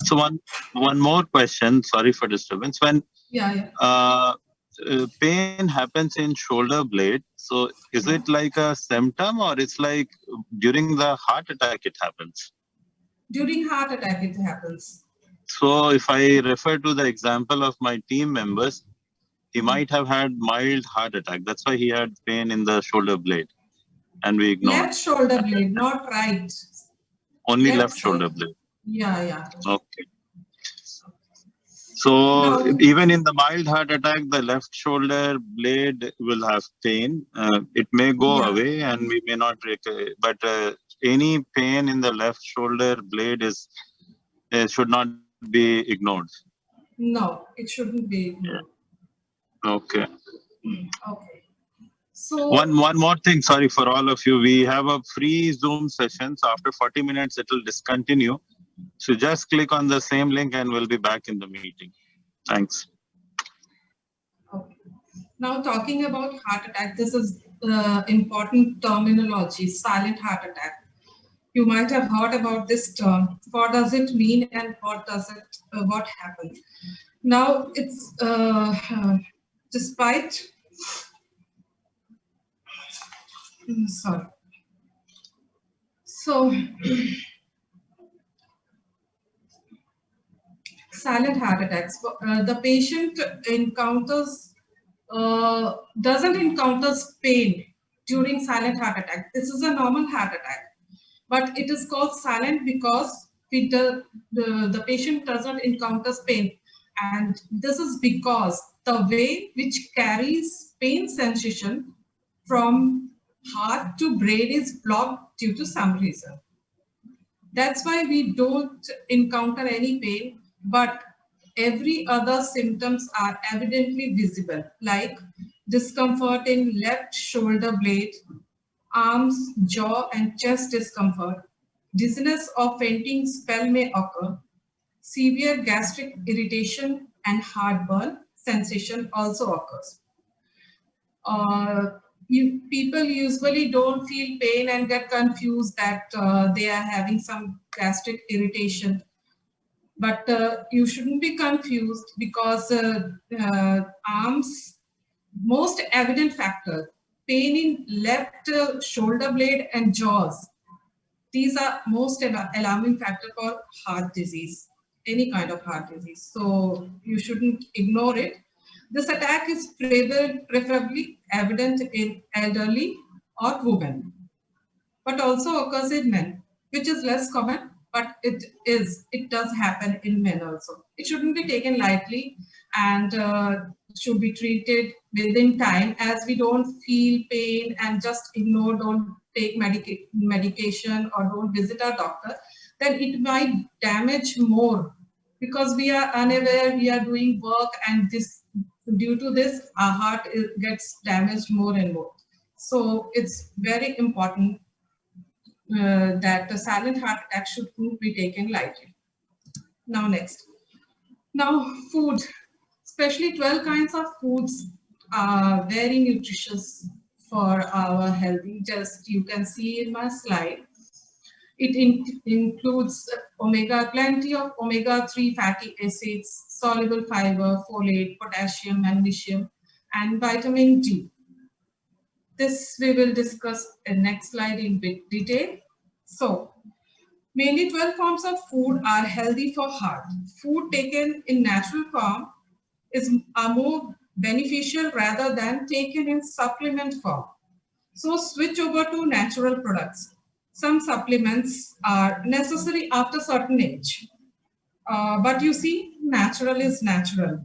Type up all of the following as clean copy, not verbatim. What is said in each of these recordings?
So one more question. Sorry for disturbance. When Yeah. pain happens in shoulder blade, so is it like a symptom or it's like during the heart attack it happens? During heart attack it happens. So if I refer to the example of my team members, he might have had mild heart attack. That's why he had pain in the shoulder blade, and we ignored. Left shoulder blade, not right. Only Left left side. shoulder blade. Yeah. Okay. So Now, even in the mild heart attack, the left shoulder blade will have pain. It may go yeah. away, and we may not. But any pain in the left shoulder blade is should not be ignored. No, it shouldn't be ignored. Okay. Okay. So One more thing. Sorry for all of you. We have a free Zoom session. So after 40 minutes, it will discontinue. So just click on the same link, and we'll be back in the meeting. Thanks. okay. Now talking about heart attack, this is important terminology, silent heart attack. You might have heard about this term. What does it mean and what happens? Now it's despite sorry. So silent heart attacks. The patient doesn't encounter pain during silent heart attack. This is a normal heart attack, but it is called silent because the patient doesn't encounter pain, and this is because the way which carries pain sensation from heart to brain is blocked due to some reason. That's why we don't encounter any pain, but every other symptoms are evidently visible, like discomfort in left shoulder blade, arms, jaw, and chest discomfort, dizziness or fainting spell may occur, severe gastric irritation and heartburn sensation also occurs. People usually don't feel pain and get confused that they are having some gastric irritation. But you shouldn't be confused because arms, most evident factor, pain in left shoulder blade and jaws. These are most alarming factor for heart disease, any kind of heart disease. So you shouldn't ignore it. This attack is preferably evident in elderly or women, but also occurs in men, which is less common, but it does happen in men also. It shouldn't be taken lightly and should be treated within time, as we don't feel pain and just ignore, don't take medication or don't visit our doctor, then it might damage more because we are unaware, we are doing work, and due to this our heart gets damaged more and more. So it's very important that the silent heart attack should be taken lightly. Now next. Now food, especially 12 kinds of foods are very nutritious for our healthy. Just you can see in my slide. It includes plenty of omega-3 fatty acids, soluble fiber, folate, potassium, magnesium, and vitamin D. This we will discuss in next slide in big detail. So, mainly 12 forms of food are healthy for heart. Food taken in natural form are more beneficial rather than taken in supplement form. So switch over to natural products. Some supplements are necessary after certain age. But you see, natural is natural.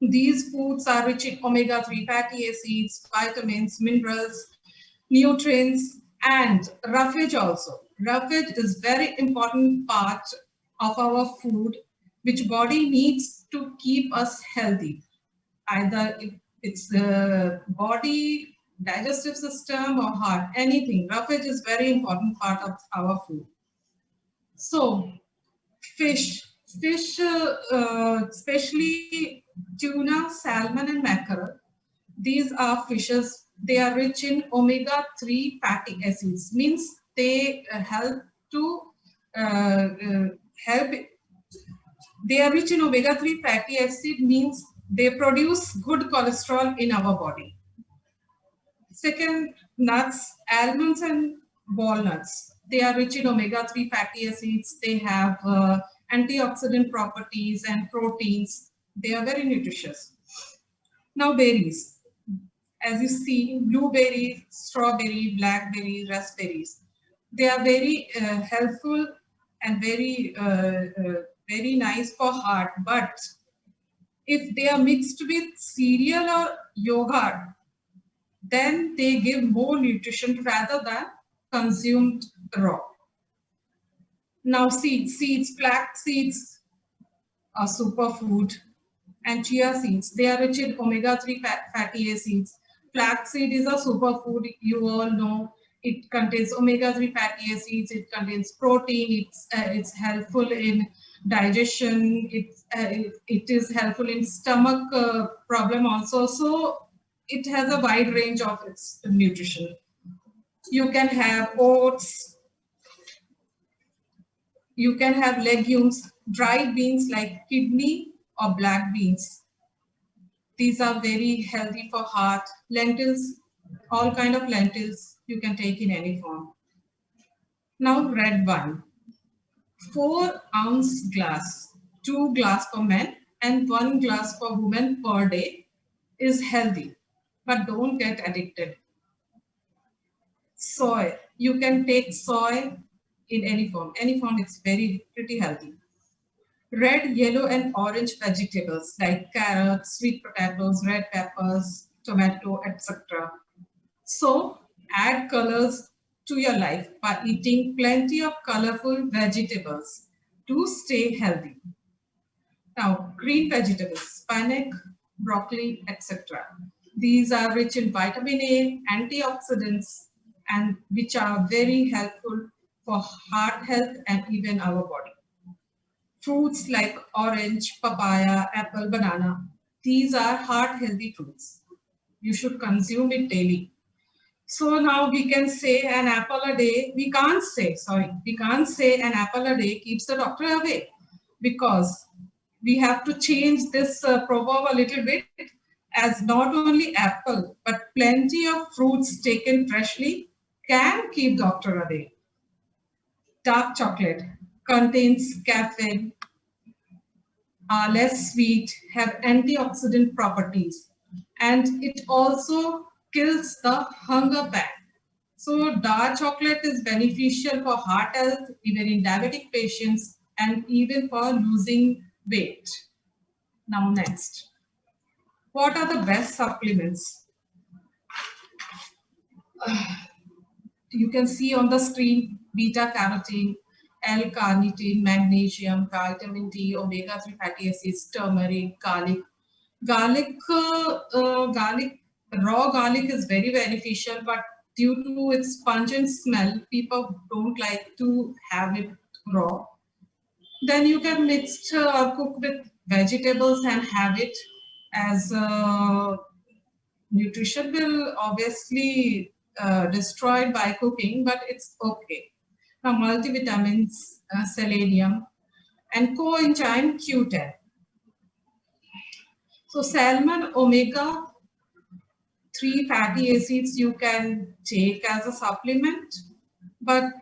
These foods are rich in omega-3 fatty acids, vitamins, minerals, nutrients, and roughage also. Roughage is very important part of our food, which body needs to keep us healthy. Either it's the body, digestive system, or heart, anything. Roughage is very important part of our food. So, fish, especially tuna, salmon, and mackerel. These are fishes. They are rich in omega-3 fatty acids. Means they help to help They are rich in omega-3 fatty acid, means they produce good cholesterol in our body. Second, nuts, almonds and walnuts. They are rich in omega-3 fatty acids. They have antioxidant properties and proteins. They are very nutritious. Now berries. As you see, blueberry, strawberry, blackberry, raspberries. They are very helpful and very nice for heart. But if they are mixed with cereal or yogurt, then they give more nutrition rather than consumed raw. Now seeds, flax seeds are superfood, and chia seeds, they are rich in omega-3 fatty acids. Flaxseed is a superfood, you all know. It contains omega-3 fatty acids, it contains protein, it's helpful in digestion, it is helpful in stomach problem also. So it has a wide range of its nutrition. You can have oats, you can have legumes, dried beans like kidney or black beans. These are very healthy for heart. Lentils, all kind of lentils you can take in any form. Now red wine, 4-ounce glass, 2 glass for men and 1 glass for women per day is healthy, but don't get addicted. Soy, you can take soy in any form it's pretty healthy. Red, yellow and orange vegetables like carrots, sweet potatoes, red peppers, tomato, etc. So add colors to your life by eating plenty of colorful vegetables to stay healthy. Now, green vegetables, spinach, broccoli, etc. These are rich in vitamin A, antioxidants, and which are very helpful for heart health and even our body. Fruits like orange, papaya, apple, banana, these are heart healthy fruits. You should consume it daily. So now we can say an apple a day, we can't say an apple a day keeps the doctor away, because we have to change this proverb a little bit, as not only apple, but plenty of fruits taken freshly can keep doctor away. Dark chocolate contains caffeine, are less sweet, have antioxidant properties, and it also kills the hunger pain. So dark chocolate is beneficial for heart health, even in diabetic patients, and even for losing weight. Now next, what are the best supplements? You can see on the screen beta carotene, L-carnitine, magnesium, vitamin D, omega-3 fatty acids, turmeric, garlic. Raw garlic is very beneficial, but due to its pungent smell, people don't like to have it raw. Then you can mix or cook with vegetables and have it, as nutrition will obviously destroyed by cooking, but it's okay. Now multivitamins, selenium, and coenzyme Q10. So salmon omega-3 fatty acids you can take as a supplement, but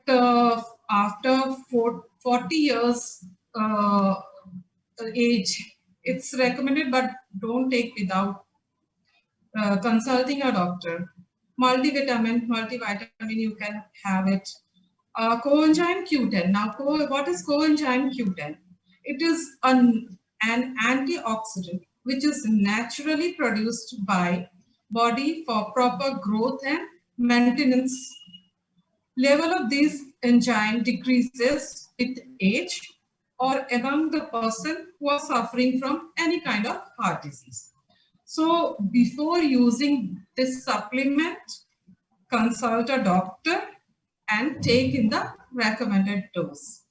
after 40 years age, it's recommended, but don't take without consulting a doctor. Multivitamin, you can have it. Coenzyme Q10. Now, what is coenzyme Q10? It is an antioxidant which is naturally produced by body for proper growth and maintenance. Level of this enzyme decreases with age or among the person who are suffering from any kind of heart disease. So before using this supplement, consult a doctor and take in the recommended dose.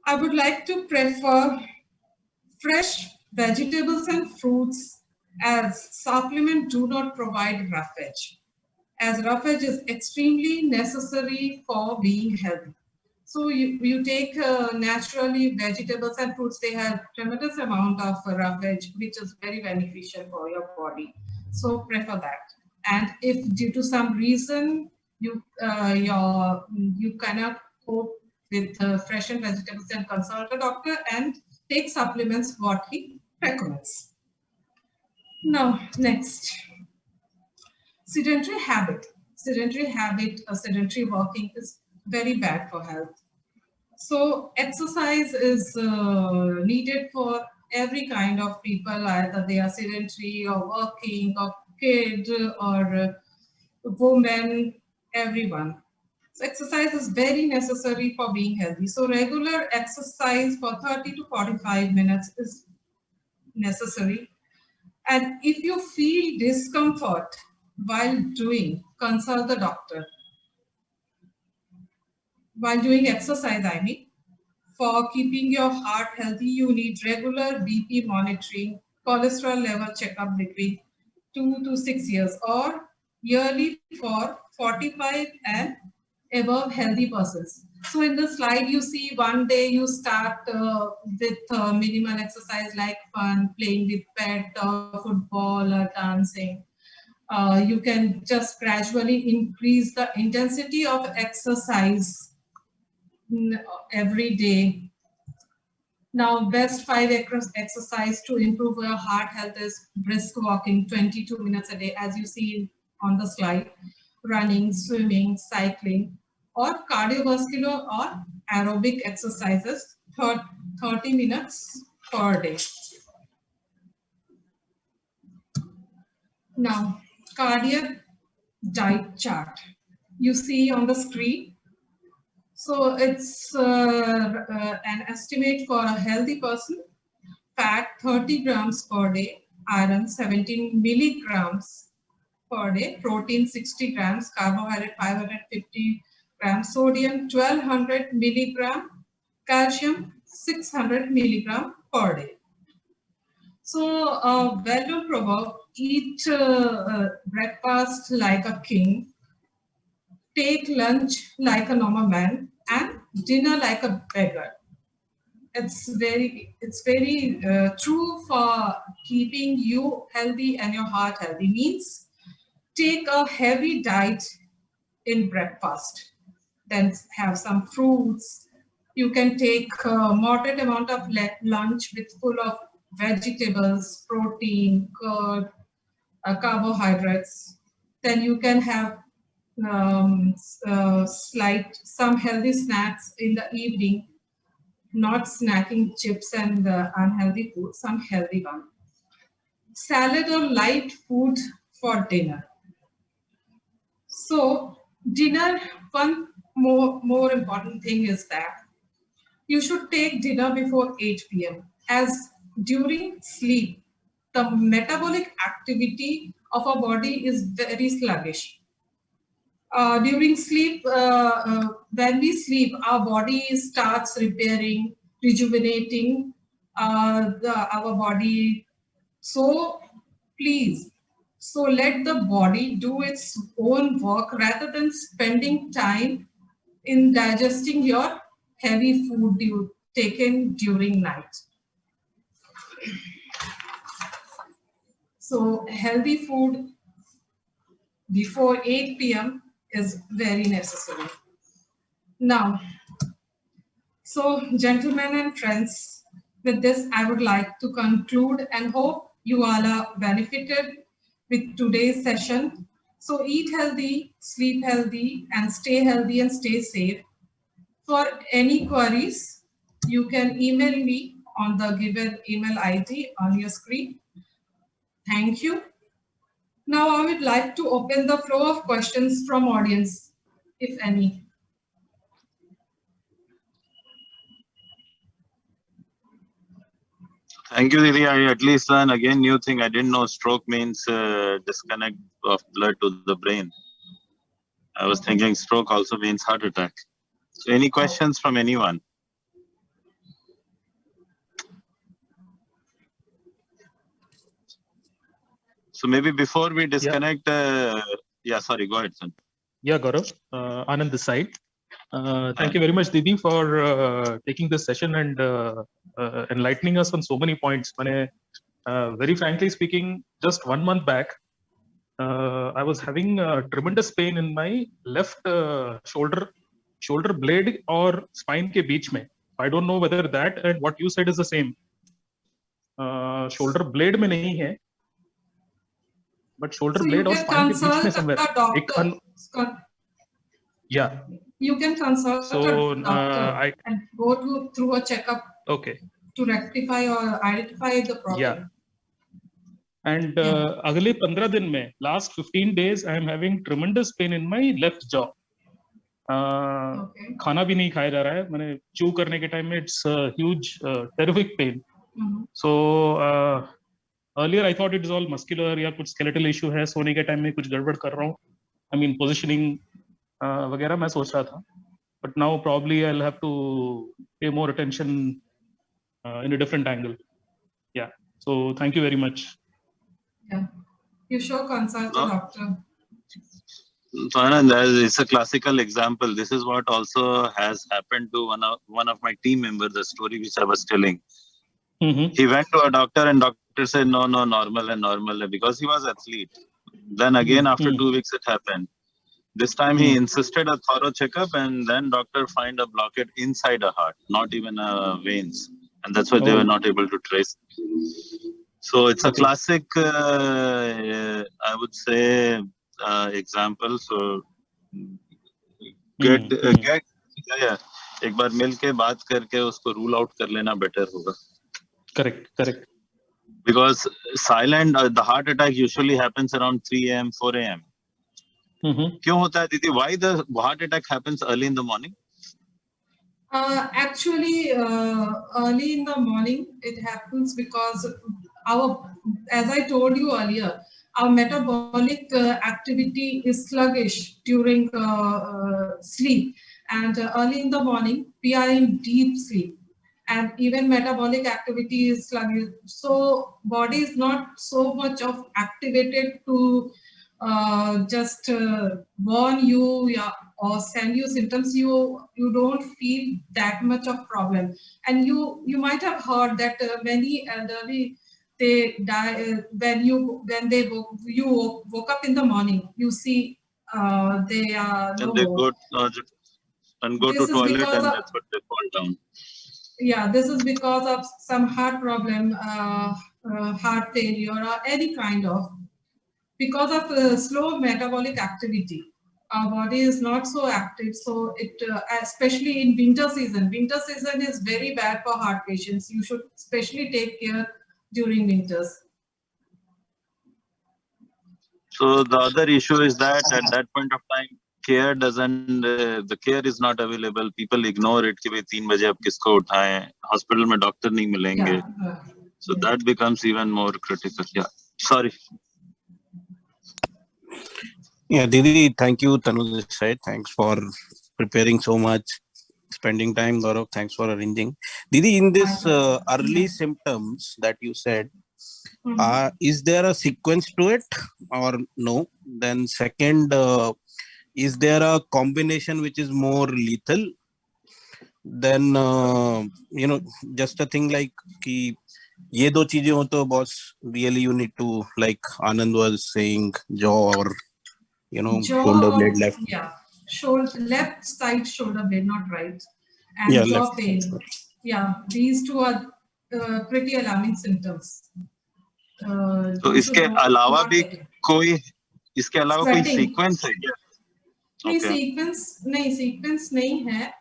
I would like to prefer fresh vegetables and fruits, as supplement do not provide roughage, as roughage is extremely necessary for being healthy. So you take naturally vegetables and fruits. They have tremendous amount of raw veg, which is very beneficial for your body. So prefer that. And if due to some reason you you cannot cope with fresh and vegetables, then consult a doctor and take supplements what he recommends. Now next, sedentary habit. Sedentary walking is very bad for health. So exercise is needed for every kind of people, either they are sedentary or working or kid or woman, everyone. So exercise is very necessary for being healthy. So regular exercise for 30 to 45 minutes is necessary. And if you feel discomfort while doing, consult the doctor. While doing exercise, I mean. For keeping your heart healthy, you need regular BP monitoring, cholesterol level checkup between 2 to 6 years, or yearly for 45 and above healthy persons. So in the slide, you see one day you start with minimal exercise like fun, playing with pet or football or dancing. You can just gradually increase the intensity of exercise every day. Now, best 5 exercise to improve your heart health is brisk walking 22 minutes a day, as you see on the slide, running, swimming, cycling, or cardiovascular or aerobic exercises 30 minutes per day. Now, cardiac diet chart. You see on the screen. So it's an estimate for a healthy person: fat 30 grams per day, iron 17 milligrams per day, protein 60 grams, carbohydrate 550 grams, sodium 1200 milligram, calcium 600 milligram per day. So well-known proverb: eat breakfast like a king, take lunch like a normal man, and dinner like a beggar. It's very true for keeping you healthy and your heart healthy. Means take a heavy diet in breakfast, then have some fruits. You can take a moderate amount of lunch with full of vegetables, protein, curd, carbohydrates. Then you can have some healthy snacks in the evening, not snacking chips and unhealthy food, some healthy one. Salad or light food for dinner. So dinner, one more important thing is that you should take dinner before 8 p.m. as during sleep, the metabolic activity of our body is very sluggish. During sleep, when we sleep, our body starts repairing, rejuvenating our body. So please, so let the body do its own work rather than spending time in digesting your heavy food taken during night. So healthy food before 8 p.m. is very necessary. Now, so gentlemen and friends, with this I would like to conclude and hope you all are benefited with today's session. So eat healthy, sleep healthy, and stay safe. For any queries, you can email me on the given email ID on your screen. Thank you. Now I would like to open the floor of questions from audience, if any. Thank you, Didi. I at least learned again new thing. I didn't know stroke means disconnect of blood to the brain. I was thinking stroke also means heart attack. So any questions from anyone? So maybe before we disconnect, yeah, sorry, go ahead, son. Yeah, Gaurav, Anand this side. Thank you very much, Didi, for taking this session and enlightening us on so many points. Very frankly speaking, just 1 month back, I was having tremendous pain in my left shoulder blade or spine ke beech mein. I don't know whether that and what you said is the same. Shoulder blade में नहीं है, but shoulder So you blade और can spine के बीच में consult somewhere. a doctor. Yeah. You can consult So a doctor and go through a checkup okay. to rectify or identify the problem. Yeah. And अगले 15 दिन में, last 15 days, I am having tremendous pain in my left jaw. Okay. खाना भी नहीं खाया जा रहा है. मैंने chew करने के time में it's a huge, terrific pain. So earlier I thought it is all muscular या कुछ skeletal issue है. सोने के time में कुछ गड़बड़ कर रहा हूँ. I mean positioning वगैरह मैं सोच रहा था. But now probably I'll have to pay more attention in a different angle. Yeah. So thank you very much. Yeah. You should consult a doctor. So Anand, it's a classical example. This is what also has happened to one of my team members, the story which I was telling. He went to a doctor and doctor said, no, normal, because he was athlete. Then again, after 2 weeks, it happened. This time he insisted a thorough checkup and then doctor find a blockade inside a heart, not even veins. And that's why they were not able to trace. So it's a classic, I would say, example. So एक बार मिल के बात करके उसको rule out कर लेना better होगा. Correct. Because silent, the heart attack usually happens around 3 a.m., 4 a.m. क्यों होता है दीदी? Why the heart attack happens early in the morning? Actually, early in the morning, it happens because as I told you earlier, our metabolic activity is sluggish during sleep, and early in the morning, we are in deep sleep, and even metabolic activity is sluggish. So body is not so much of activated to just warn you or send you symptoms. You don't feel that much of problem, and you might have heard that many elderly, they die when you woke up in the morning. You see, they are and they go to toilet and that's what they fall down. Yeah, this is because of some heart problem, heart failure, or any kind of. Because of slow metabolic activity, our body is not so active. So it, especially in winter season is very bad for heart patients. You should especially take care during winters. So the other issue is that at that point of time, the care is not available. People ignore it कि भाई 3 बजे अब किसको उठाएं, hospital में doctor नहीं मिलेंगे. So that becomes even more critical. Yeah, sorry. Yeah, Didi, thank you, Tanu this side. Thanks for preparing so much, spending time, Gaurav. Thanks for arranging. Didi, in this early symptoms that you said, is there a sequence to it or no? Then second, is there a combination which is more lethal? Then, just a thing like कि ये दो चीजें हो तो boss, really you need to, like Anand was saying, jaw or shoulder blade left. Yeah, left side shoulder blade, not right. And jaw pain. Yeah, these two are pretty alarming symptoms. तो इसके अलावा भी कोई sequence है क्या? नहीं, sequence नहीं है.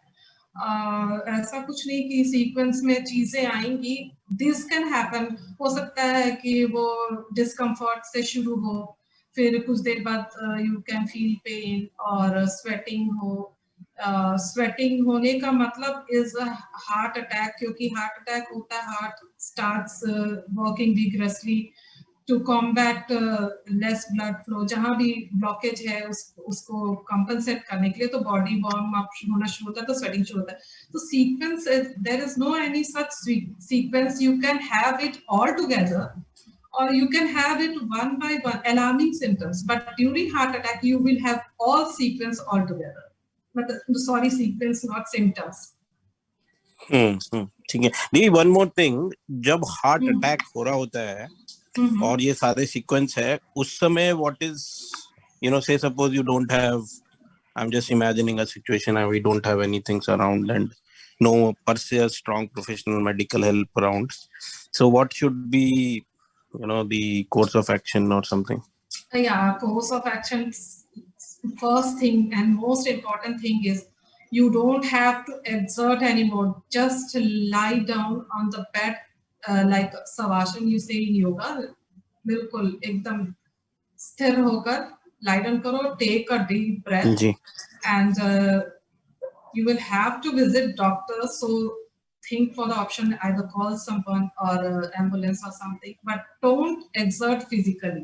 ऐसा कुछ नहीं कि सीक्वेंस में चीजें आएंगी. This can happen. हो सकता है कि वो डिस्कम्फर्ट से शुरू हो, फिर कुछ देर बाद यू कैन फील पेन और स्वेटिंग हो. स्वेटिंग होने का मतलब इज हार्ट अटैक, क्योंकि हार्ट अटैक होता है, heart starts working vigorously to combat less blood flow. जहां भी ब्लॉकेज है उसको कंपनसेट करने के लिए तो बॉडी वार्म अप होना शुरू होता है, तो स्वेटिंग शुरू होता है. तो sequence, there is no any such sequence. You can have it all together or you can have it one by one, alarming symptoms, but during heart attack you will have all sequence all together. sorry, sequence, not symptoms. ठीक है दीदी one more thing जब heart हम्म। Attack हो रहा होता है Mhm. और ये सारे सीक्वेंस है उस समय what is you know say suppose you don't have I am just imagining a situation we don't have anything around and no per se a strong professional medical help around, so what should be the course of action or something? Yeah, course of action. First thing and most important thing is you don't have to exert anymore. Just lie down on the bed like savasana you say in yoga. बिल्कुल एकदम स्थिर होकर lie down करो, take a deep breath, जी and you will have to visit doctor. So think for the option, either call someone or ambulance or something, but don't exert physically.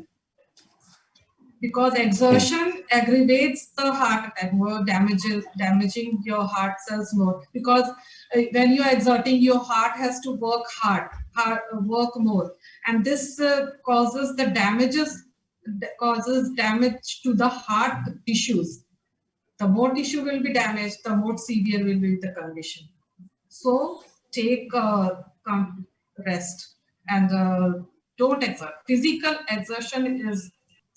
Because exertion aggravates the heart attack more, damaging your heart cells more. Because when you are exerting, your heart has to work work more, and this causes damage to the heart tissues. The more tissue will be damaged, the more severe will be the condition. So take rest and don't exert. Physical exertion is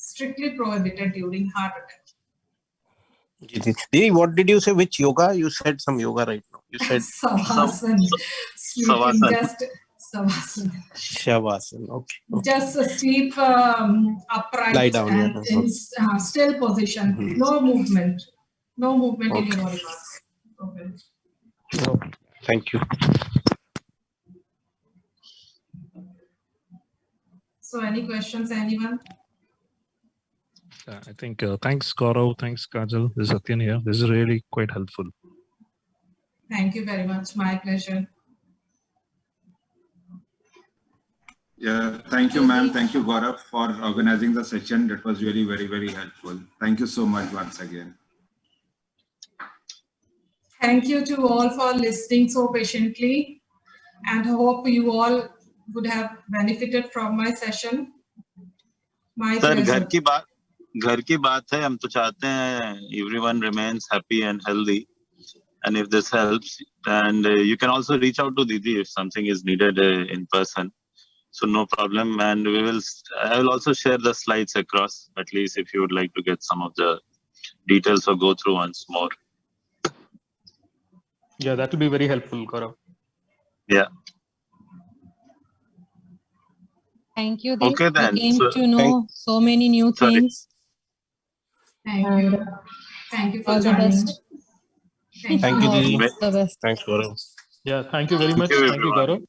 strictly prohibited during heart attack. Didi, what did you say? Which yoga? You said some yoga right now. You said Savasana, sleeping, Savasana. just savasana. Shavasana. Okay. Just sleep upright Lie down, and yeah. in still position. Mhm. No movement. No movement in your Okay. body parts. Okay. Okay. Thank you. So any questions, anyone? I think thanks Gaurav, thanks Kajal. This is Satyan here. This is really quite helpful. Thank you very much. My pleasure. Yeah, thank you, ma'am. Thank you, Gaurav, for organizing the session. That was really very, very helpful. Thank you so much once again. Thank you to all for listening so patiently, and hope you all would have benefited from my session. My sir pleasure. घर की बात है हम तो चाहते हैं everyone remains happy and healthy, and if this helps, and you can also reach out to Didi if something is needed in person, so no problem. And I will also share the slides across, at least if you would like to get some of the details or go through once more. Yeah, that will be very helpful, Gaurav. Yeah. Thank you, Dev. Okay then. We came So, to know so many new Sorry. things. Thank you. Thank you for All the joining. best. Thank Thank you, All Didi. the best. Thanks, Gaurav. Yeah, thank you very much. you, Thank you, everyone. Gaurav.